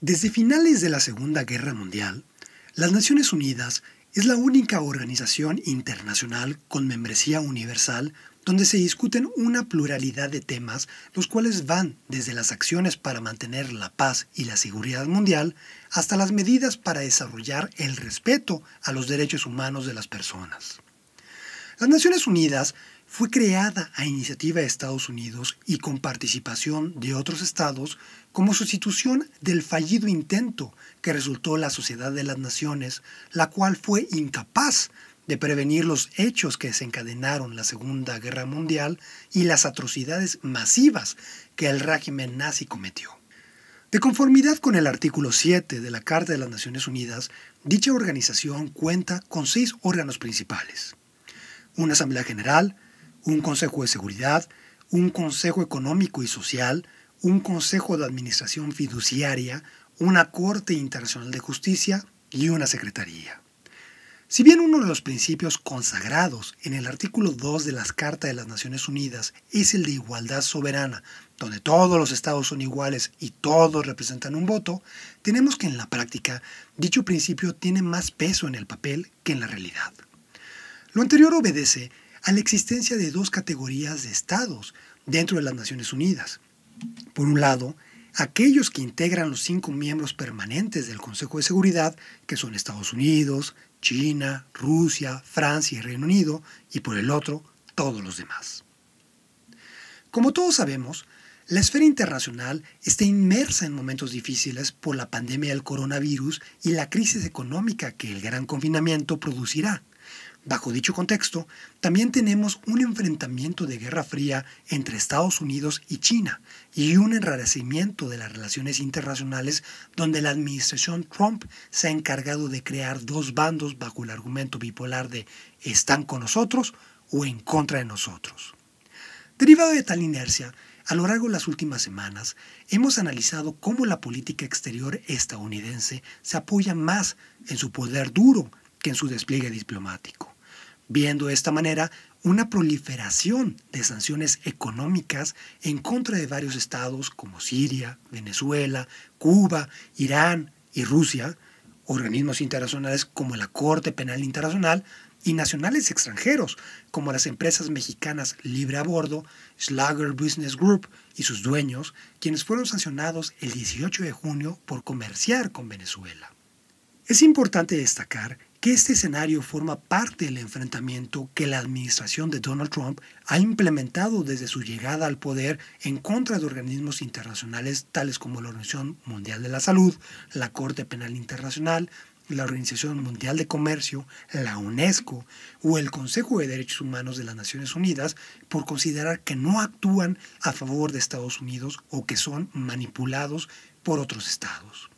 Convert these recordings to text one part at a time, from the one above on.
Desde finales de la Segunda Guerra Mundial, las Naciones Unidas es la única organización internacional con membresía universal donde se discuten una pluralidad de temas, los cuales van desde las acciones para mantener la paz y la seguridad mundial hasta las medidas para desarrollar el respeto a los derechos humanos de las personas. Las Naciones Unidas fue creada a iniciativa de Estados Unidos y con participación de otros estados como sustitución del fallido intento que resultó la Sociedad de las Naciones, la cual fue incapaz de prevenir los hechos que desencadenaron la Segunda Guerra Mundial y las atrocidades masivas que el régimen nazi cometió. De conformidad con el artículo 7 de la Carta de las Naciones Unidas, dicha organización cuenta con 6 órganos principales: una Asamblea General, un Consejo de Seguridad, un Consejo Económico y Social, un Consejo de Administración Fiduciaria, una Corte Internacional de Justicia y una Secretaría. Si bien uno de los principios consagrados en el artículo 2 de la Carta de las Naciones Unidas es el de igualdad soberana, donde todos los estados son iguales y todos representan un voto, tenemos que en la práctica dicho principio tiene más peso en el papel que en la realidad. Lo anterior obedece a la existencia de 2 categorías de estados dentro de las Naciones Unidas. Por un lado, aquellos que integran los 5 miembros permanentes del Consejo de Seguridad, que son Estados Unidos, China, Rusia, Francia y Reino Unido, y por el otro, todos los demás. Como todos sabemos, la esfera internacional está inmersa en momentos difíciles por la pandemia del coronavirus y la crisis económica que el gran confinamiento producirá. Bajo dicho contexto, también tenemos un enfrentamiento de Guerra Fría entre Estados Unidos y China y un enrarecimiento de las relaciones internacionales donde la administración Trump se ha encargado de crear 2 bandos bajo el argumento bipolar de ¿están con nosotros o en contra de nosotros? Derivado de tal inercia, a lo largo de las últimas semanas hemos analizado cómo la política exterior estadounidense se apoya más en su poder duro que en su despliegue diplomático, viendo de esta manera una proliferación de sanciones económicas en contra de varios estados como Siria, Venezuela, Cuba, Irán y Rusia, organismos internacionales como la Corte Penal Internacional y nacionales extranjeros como las empresas mexicanas Libre a Bordo, Schlager Business Group y sus dueños, quienes fueron sancionados el 18 de junio por comerciar con Venezuela. Es importante destacar que este escenario forma parte del enfrentamiento que la administración de Donald Trump ha implementado desde su llegada al poder en contra de organismos internacionales tales como la Organización Mundial de la Salud, la Corte Penal Internacional, la Organización Mundial de Comercio, la UNESCO o el Consejo de Derechos Humanos de las Naciones Unidas por considerar que no actúan a favor de Estados Unidos o que son manipulados por otros estados.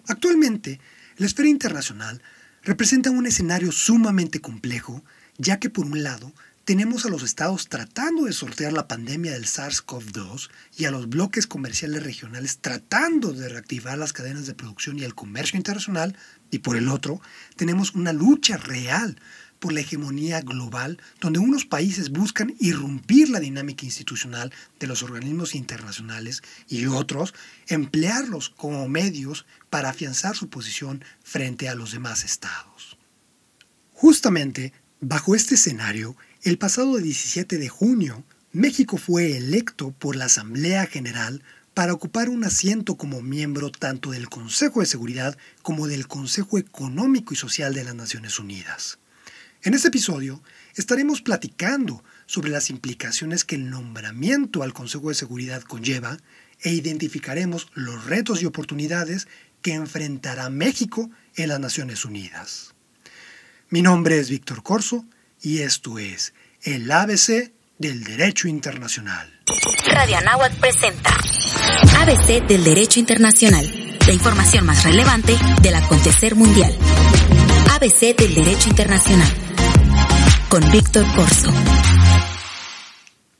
Actualmente, la esfera internacional representa un escenario sumamente complejo, ya que por un lado tenemos a los estados tratando de sortear la pandemia del SARS-CoV-2 y a los bloques comerciales regionales tratando de reactivar las cadenas de producción y el comercio internacional, y por el otro tenemos una lucha real por la hegemonía global donde unos países buscan irrumpir la dinámica institucional de los organismos internacionales y otros emplearlos como medios para afianzar su posición frente a los demás estados. Justamente, bajo este escenario, el pasado 17 de junio, México fue electo por la Asamblea General para ocupar un asiento como miembro tanto del Consejo de Seguridad como del Consejo Económico y Social de las Naciones Unidas. En este episodio estaremos platicando sobre las implicaciones que el nombramiento al Consejo de Seguridad conlleva e identificaremos los retos y oportunidades que enfrentará México en las Naciones Unidas. Mi nombre es Víctor Corso y esto es el ABC del Derecho Internacional. Radio Anáhuac presenta ABC del Derecho Internacional, la información más relevante del acontecer mundial. ABC del Derecho Internacional, con Víctor Corso.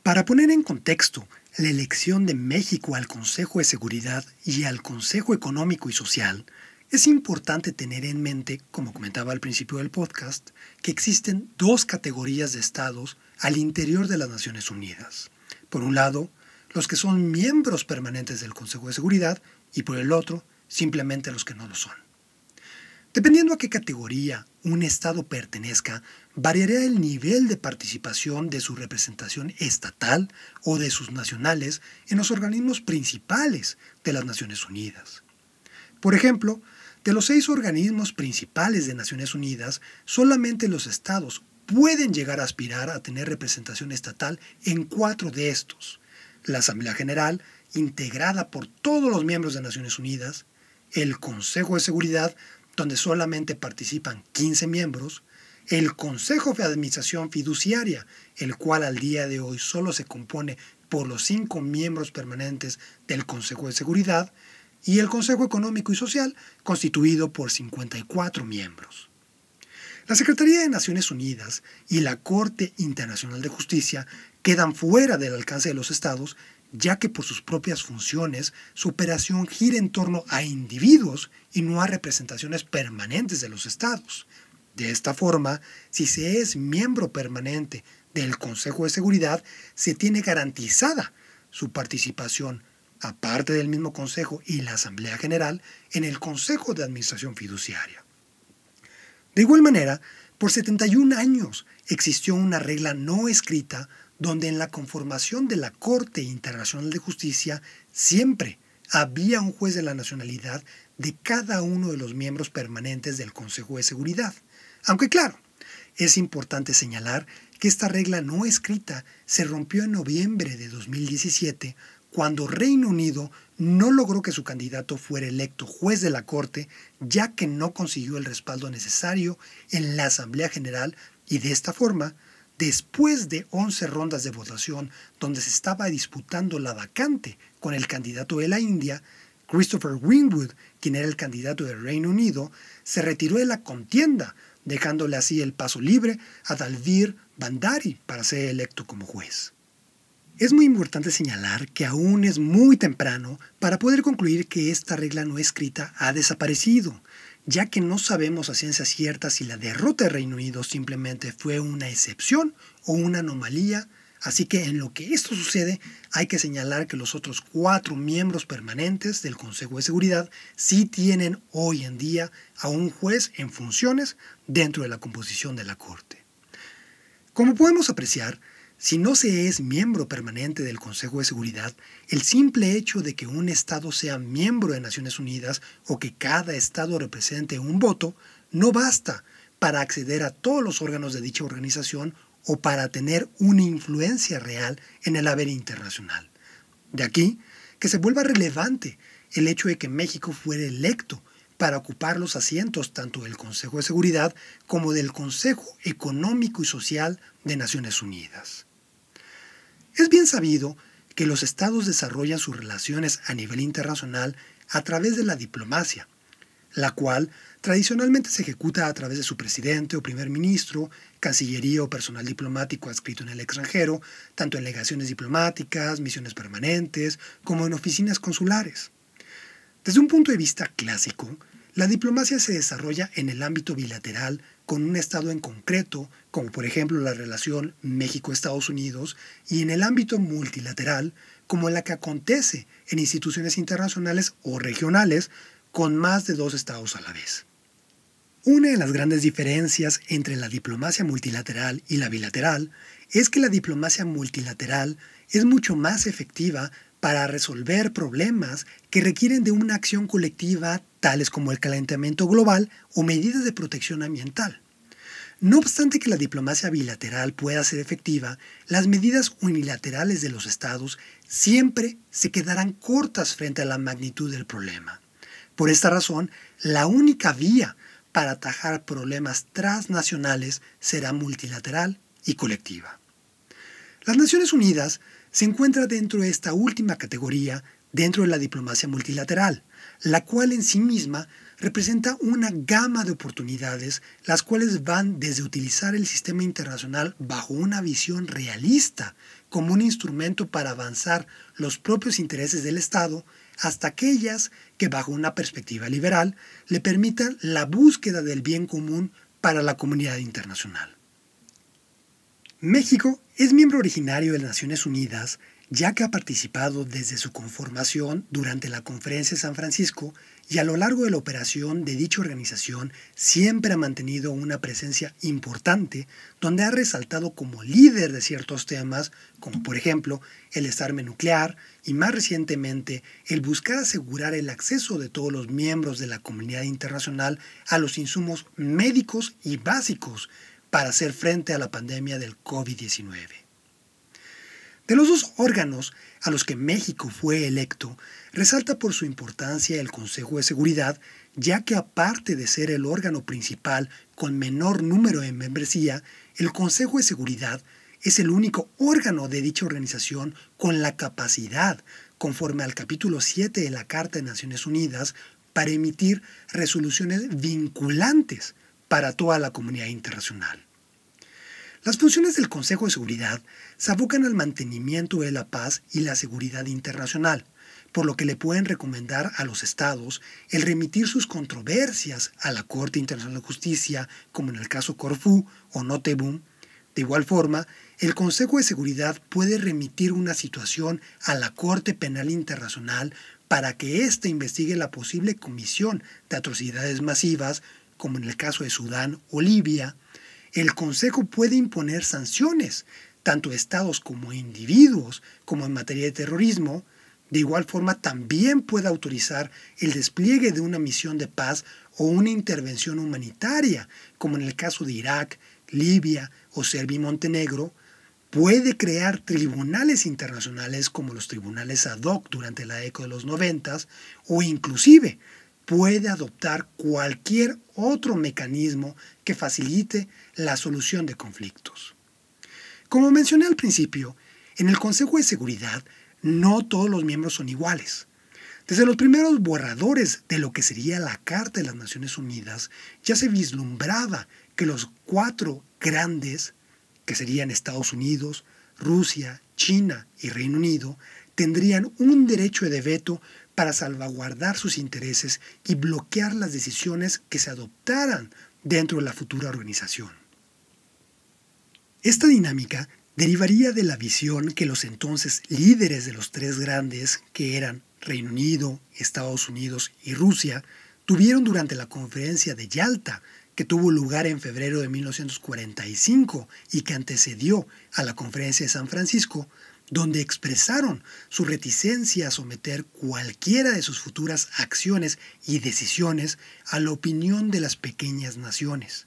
Para poner en contexto la elección de México al Consejo de Seguridad y al Consejo Económico y Social, es importante tener en mente, como comentaba al principio del podcast, que existen 2 categorías de estados al interior de las Naciones Unidas. Por un lado, los que son miembros permanentes del Consejo de Seguridad y por el otro, simplemente los que no lo son. Dependiendo a qué categoría un Estado pertenezca, variará el nivel de participación de su representación estatal o de sus nacionales en los organismos principales de las Naciones Unidas. Por ejemplo, de los 6 organismos principales de Naciones Unidas, solamente los Estados pueden llegar a aspirar a tener representación estatal en 4 de estos: la Asamblea General, integrada por todos los miembros de Naciones Unidas; el Consejo de Seguridad, donde solamente participan 15 miembros; el Consejo de Administración Fiduciaria, el cual al día de hoy solo se compone por los 5 miembros permanentes del Consejo de Seguridad; y el Consejo Económico y Social, constituido por 54 miembros. La Secretaría de Naciones Unidas y la Corte Internacional de Justicia quedan fuera del alcance de los Estados, ya que por sus propias funciones su operación gira en torno a individuos y no a representaciones permanentes de los Estados. De esta forma, si se es miembro permanente del Consejo de Seguridad, se tiene garantizada su participación, aparte del mismo Consejo y la Asamblea General, en el Consejo de Administración Fiduciaria. De igual manera, por 71 años existió una regla no escrita donde en la conformación de la Corte Internacional de Justicia siempre había un juez de la nacionalidad de cada uno de los miembros permanentes del Consejo de Seguridad. Aunque claro, es importante señalar que esta regla no escrita se rompió en noviembre de 2017 cuando Reino Unido no logró que su candidato fuera electo juez de la Corte, ya que no consiguió el respaldo necesario en la Asamblea General, y de esta forma, después de 11 rondas de votación donde se estaba disputando la vacante con el candidato de la India, Christopher Greenwood, quien era el candidato del Reino Unido, se retiró de la contienda, dejándole así el paso libre a Dalbir Bhandari para ser electo como juez. Es muy importante señalar que aún es muy temprano para poder concluir que esta regla no escrita ha desaparecido, ya que no sabemos a ciencia cierta si la derrota del Reino Unido simplemente fue una excepción o una anomalía, así que en lo que esto sucede hay que señalar que los otros 4 miembros permanentes del Consejo de Seguridad sí tienen hoy en día a un juez en funciones dentro de la composición de la Corte. Como podemos apreciar, si no se es miembro permanente del Consejo de Seguridad, el simple hecho de que un Estado sea miembro de Naciones Unidas o que cada Estado represente un voto no basta para acceder a todos los órganos de dicha organización o para tener una influencia real en el haber internacional. De aquí que se vuelva relevante el hecho de que México fuera electo para ocupar los asientos tanto del Consejo de Seguridad como del Consejo Económico y Social de Naciones Unidas. Es bien sabido que los estados desarrollan sus relaciones a nivel internacional a través de la diplomacia, la cual tradicionalmente se ejecuta a través de su presidente o primer ministro, cancillería o personal diplomático adscrito en el extranjero, tanto en legaciones diplomáticas, misiones permanentes, como en oficinas consulares. Desde un punto de vista clásico, la diplomacia se desarrolla en el ámbito bilateral con un Estado en concreto, como por ejemplo la relación México-Estados Unidos, y en el ámbito multilateral, como la que acontece en instituciones internacionales o regionales con más de 2 estados a la vez. Una de las grandes diferencias entre la diplomacia multilateral y la bilateral es que la diplomacia multilateral es mucho más efectiva para resolver problemas que requieren de una acción colectiva, tales como el calentamiento global o medidas de protección ambiental. No obstante que la diplomacia bilateral pueda ser efectiva, las medidas unilaterales de los estados siempre se quedarán cortas frente a la magnitud del problema. Por esta razón, la única vía para atajar problemas transnacionales será multilateral y colectiva. Las Naciones Unidas se encuentra dentro de esta última categoría dentro de la diplomacia multilateral, la cual en sí misma representa una gama de oportunidades, las cuales van desde utilizar el sistema internacional bajo una visión realista como un instrumento para avanzar los propios intereses del Estado, hasta aquellas que bajo una perspectiva liberal le permitan la búsqueda del bien común para la comunidad internacional. México es miembro originario de las Naciones Unidas ya que ha participado desde su conformación durante la Conferencia de San Francisco y a lo largo de la operación de dicha organización siempre ha mantenido una presencia importante donde ha resaltado como líder de ciertos temas, como por ejemplo el desarme nuclear y más recientemente el buscar asegurar el acceso de todos los miembros de la comunidad internacional a los insumos médicos y básicos para hacer frente a la pandemia del COVID-19. De los dos órganos a los que México fue electo, resalta por su importancia el Consejo de Seguridad, ya que aparte de ser el órgano principal con menor número de membresía, el Consejo de Seguridad es el único órgano de dicha organización con la capacidad, conforme al capítulo 7 de la Carta de Naciones Unidas, para emitir resoluciones vinculantes para toda la comunidad internacional. Las funciones del Consejo de Seguridad se abocan al mantenimiento de la paz y la seguridad internacional, por lo que le pueden recomendar a los estados el remitir sus controversias a la Corte Internacional de Justicia, como en el caso Corfú o Notebum. De igual forma, el Consejo de Seguridad puede remitir una situación a la Corte Penal Internacional para que ésta investigue la posible comisión de atrocidades masivas, como en el caso de Sudán o Libia. El Consejo puede imponer sanciones, tanto a estados como a individuos, como en materia de terrorismo. De igual forma, también puede autorizar el despliegue de una misión de paz o una intervención humanitaria, como en el caso de Irak, Libia o Serbia y Montenegro. Puede crear tribunales internacionales como los tribunales ad hoc durante la década de los 90 o inclusive puede adoptar cualquier otro mecanismo que facilite la solución de conflictos. Como mencioné al principio, en el Consejo de Seguridad no todos los miembros son iguales. Desde los primeros borradores de lo que sería la Carta de las Naciones Unidas, ya se vislumbraba que los cuatro grandes, que serían Estados Unidos, Rusia, China y Reino Unido, tendrían un derecho de veto para salvaguardar sus intereses y bloquear las decisiones que se adoptaran dentro de la futura organización. Esta dinámica derivaría de la visión que los entonces líderes de los tres grandes, que eran Reino Unido, Estados Unidos y Rusia, tuvieron durante la conferencia de Yalta, que tuvo lugar en febrero de 1945 y que antecedió a la conferencia de San Francisco, donde expresaron su reticencia a someter cualquiera de sus futuras acciones y decisiones a la opinión de las pequeñas naciones.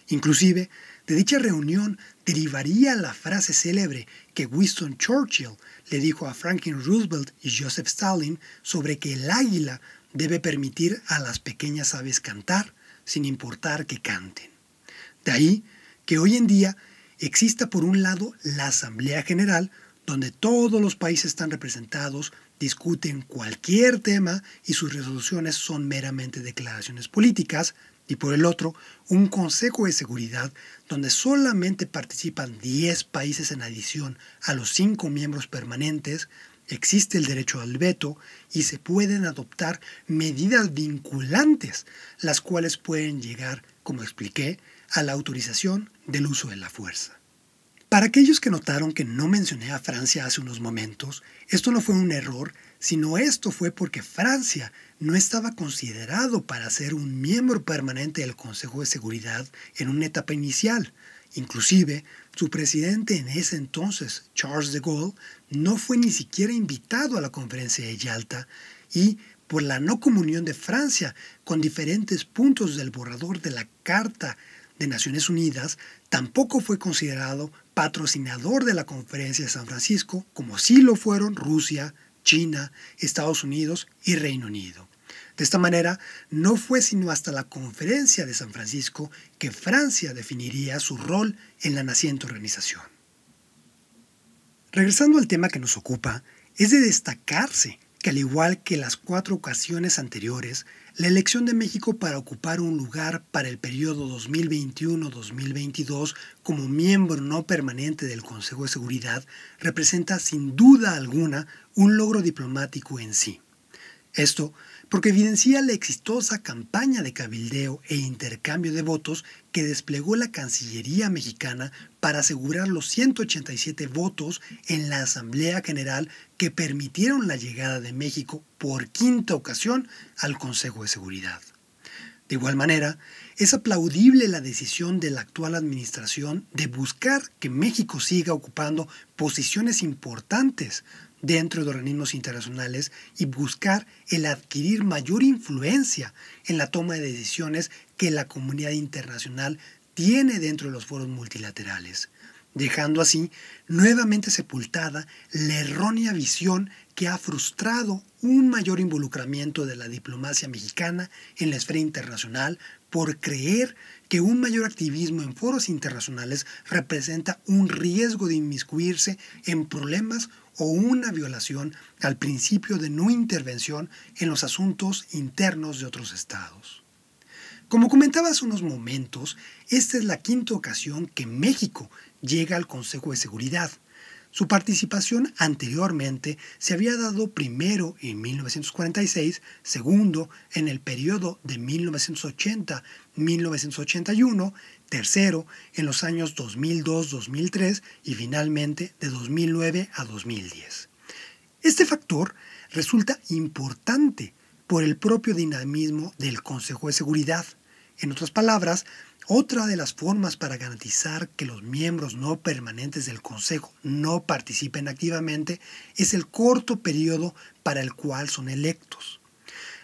Inclusive, de dicha reunión derivaría la frase célebre que Winston Churchill le dijo a Franklin Roosevelt y Joseph Stalin sobre que el águila debe permitir a las pequeñas aves cantar, sin importar que canten. De ahí que hoy en día exista por un lado la Asamblea General, donde todos los países están representados, discuten cualquier tema y sus resoluciones son meramente declaraciones políticas, y por el otro, un Consejo de Seguridad donde solamente participan 10 países en adición a los 5 miembros permanentes, existe el derecho al veto y se pueden adoptar medidas vinculantes, las cuales pueden llegar, como expliqué, a la autorización del uso de la fuerza. Para aquellos que notaron que no mencioné a Francia hace unos momentos, esto no fue un error, sino esto fue porque Francia no estaba considerado para ser un miembro permanente del Consejo de Seguridad en una etapa inicial. Inclusive, su presidente en ese entonces, Charles de Gaulle, no fue ni siquiera invitado a la conferencia de Yalta y, por la no comunión de Francia con diferentes puntos del borrador de la Carta de Naciones Unidas, tampoco fue considerado patrocinador de la Conferencia de San Francisco, como sí lo fueron Rusia, China, Estados Unidos y Reino Unido. De esta manera, no fue sino hasta la Conferencia de San Francisco que Francia definiría su rol en la naciente organización. Regresando al tema que nos ocupa, es de destacarse que al igual que las 4 ocasiones anteriores, la elección de México para ocupar un lugar para el periodo 2021-2022 como miembro no permanente del Consejo de Seguridad representa sin duda alguna un logro diplomático en sí. Esto porque evidencia la exitosa campaña de cabildeo e intercambio de votos que desplegó la Cancillería mexicana para asegurar los 187 votos en la Asamblea General que permitieron la llegada de México por quinta ocasión al Consejo de Seguridad. De igual manera, es aplaudible la decisión de la actual administración de buscar que México siga ocupando posiciones importantes dentro de organismos internacionales y buscar el adquirir mayor influencia en la toma de decisiones que la comunidad internacional tiene dentro de los foros multilaterales, dejando así nuevamente sepultada la errónea visión que ha frustrado un mayor involucramiento de la diplomacia mexicana en la esfera internacional por creer que un mayor activismo en foros internacionales representa un riesgo de inmiscuirse en problemas o una violación al principio de no intervención en los asuntos internos de otros estados. Como comentaba hace unos momentos, esta es la quinta ocasión que México llega al Consejo de Seguridad. Su participación anteriormente se había dado primero en 1946, segundo en el periodo de 1980-1981, tercero en los años 2002-2003 y finalmente de 2009 a 2010. Este factor resulta importante por el propio dinamismo del Consejo de Seguridad. En otras palabras, otra de las formas para garantizar que los miembros no permanentes del Consejo no participen activamente es el corto periodo para el cual son electos.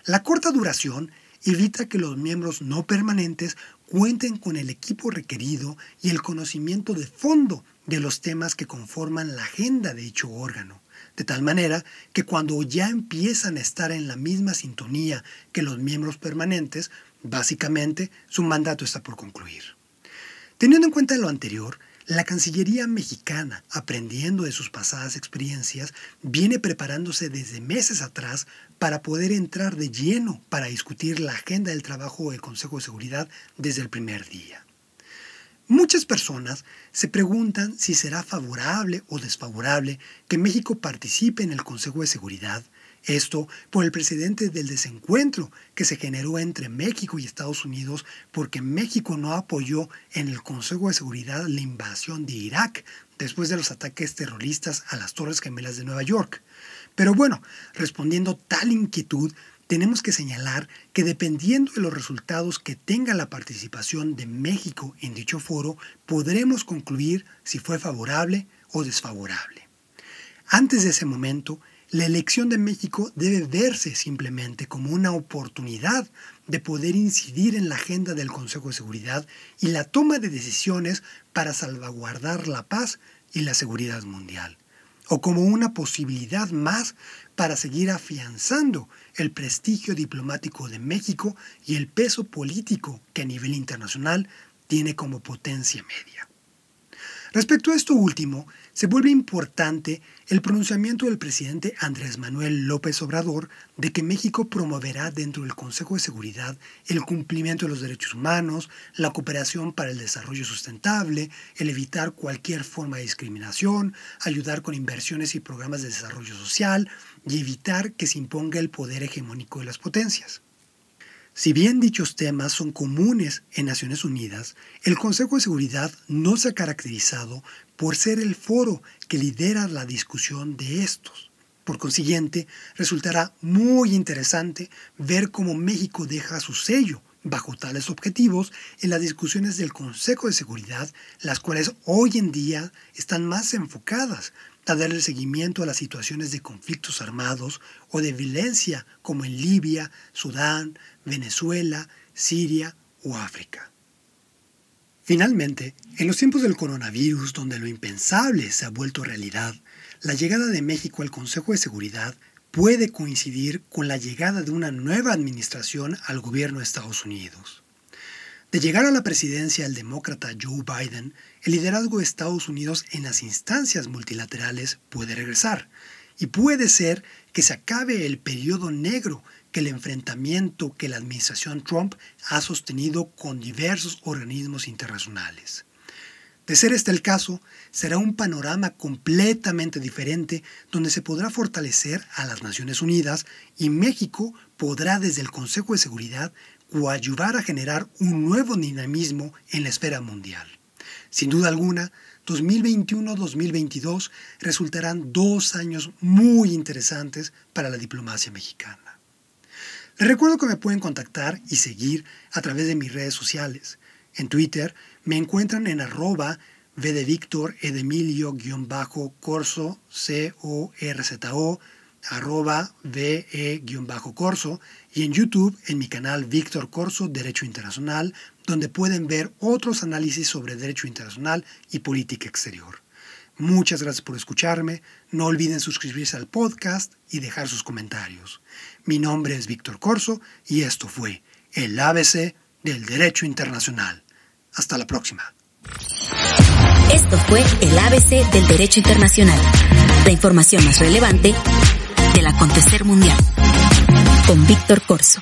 La corta duración evita que los miembros no permanentes cuenten con el equipo requerido y el conocimiento de fondo de los temas que conforman la agenda de dicho órgano, de tal manera que cuando ya empiezan a estar en la misma sintonía que los miembros permanentes, básicamente su mandato está por concluir. Teniendo en cuenta lo anterior, la Cancillería mexicana, aprendiendo de sus pasadas experiencias, viene preparándose desde meses atrás para poder entrar de lleno para discutir la agenda del trabajo del Consejo de Seguridad desde el primer día. Muchas personas se preguntan si será favorable o desfavorable que México participe en el Consejo de Seguridad. Esto por el precedente del desencuentro que se generó entre México y Estados Unidos porque México no apoyó en el Consejo de Seguridad la invasión de Irak después de los ataques terroristas a las Torres Gemelas de Nueva York. Pero bueno, respondiendo tal inquietud, tenemos que señalar que dependiendo de los resultados que tenga la participación de México en dicho foro, podremos concluir si fue favorable o desfavorable. Antes de ese momento, la elección de México debe verse simplemente como una oportunidad de poder incidir en la agenda del Consejo de Seguridad y la toma de decisiones para salvaguardar la paz y la seguridad mundial, o como una posibilidad más para seguir afianzando el prestigio diplomático de México y el peso político que a nivel internacional tiene como potencia media. Respecto a esto último, se vuelve importante el pronunciamiento del presidente Andrés Manuel López Obrador de que México promoverá dentro del Consejo de Seguridad el cumplimiento de los derechos humanos, la cooperación para el desarrollo sustentable, el evitar cualquier forma de discriminación, ayudar con inversiones y programas de desarrollo social y evitar que se imponga el poder hegemónico de las potencias. Si bien dichos temas son comunes en Naciones Unidas, el Consejo de Seguridad no se ha caracterizado por ser el foro que lidera la discusión de estos. Por consiguiente, resultará muy interesante ver cómo México deja su sello bajo tales objetivos en las discusiones del Consejo de Seguridad, las cuales hoy en día están más enfocadas a darle seguimiento a las situaciones de conflictos armados o de violencia como en Libia, Sudán, Venezuela, Siria o África. Finalmente, en los tiempos del coronavirus, donde lo impensable se ha vuelto realidad, la llegada de México al Consejo de Seguridad puede coincidir con la llegada de una nueva administración al gobierno de Estados Unidos. De llegar a la presidencia el demócrata Joe Biden, el liderazgo de Estados Unidos en las instancias multilaterales puede regresar, y puede ser que se acabe el periodo negro que el enfrentamiento que la administración Trump ha sostenido con diversos organismos internacionales. De ser este el caso, será un panorama completamente diferente donde se podrá fortalecer a las Naciones Unidas y México podrá desde el Consejo de Seguridad coadyuvar a generar un nuevo dinamismo en la esfera mundial. Sin duda alguna, 2021-2022 resultarán 2 años muy interesantes para la diplomacia mexicana. Les recuerdo que me pueden contactar y seguir a través de mis redes sociales. En Twitter me encuentran en @V de Víctor, Edemilio-Corso, CORZO, @VE-Corso, y en YouTube en mi canal Víctor Corso Derecho Internacional, donde pueden ver otros análisis sobre derecho internacional y política exterior. Muchas gracias por escucharme, no olviden suscribirse al podcast y dejar sus comentarios. Mi nombre es Víctor Corso y esto fue el ABC del Derecho Internacional. Hasta la próxima. Esto fue el ABC del Derecho Internacional, la información más relevante del acontecer mundial, con Víctor Corso.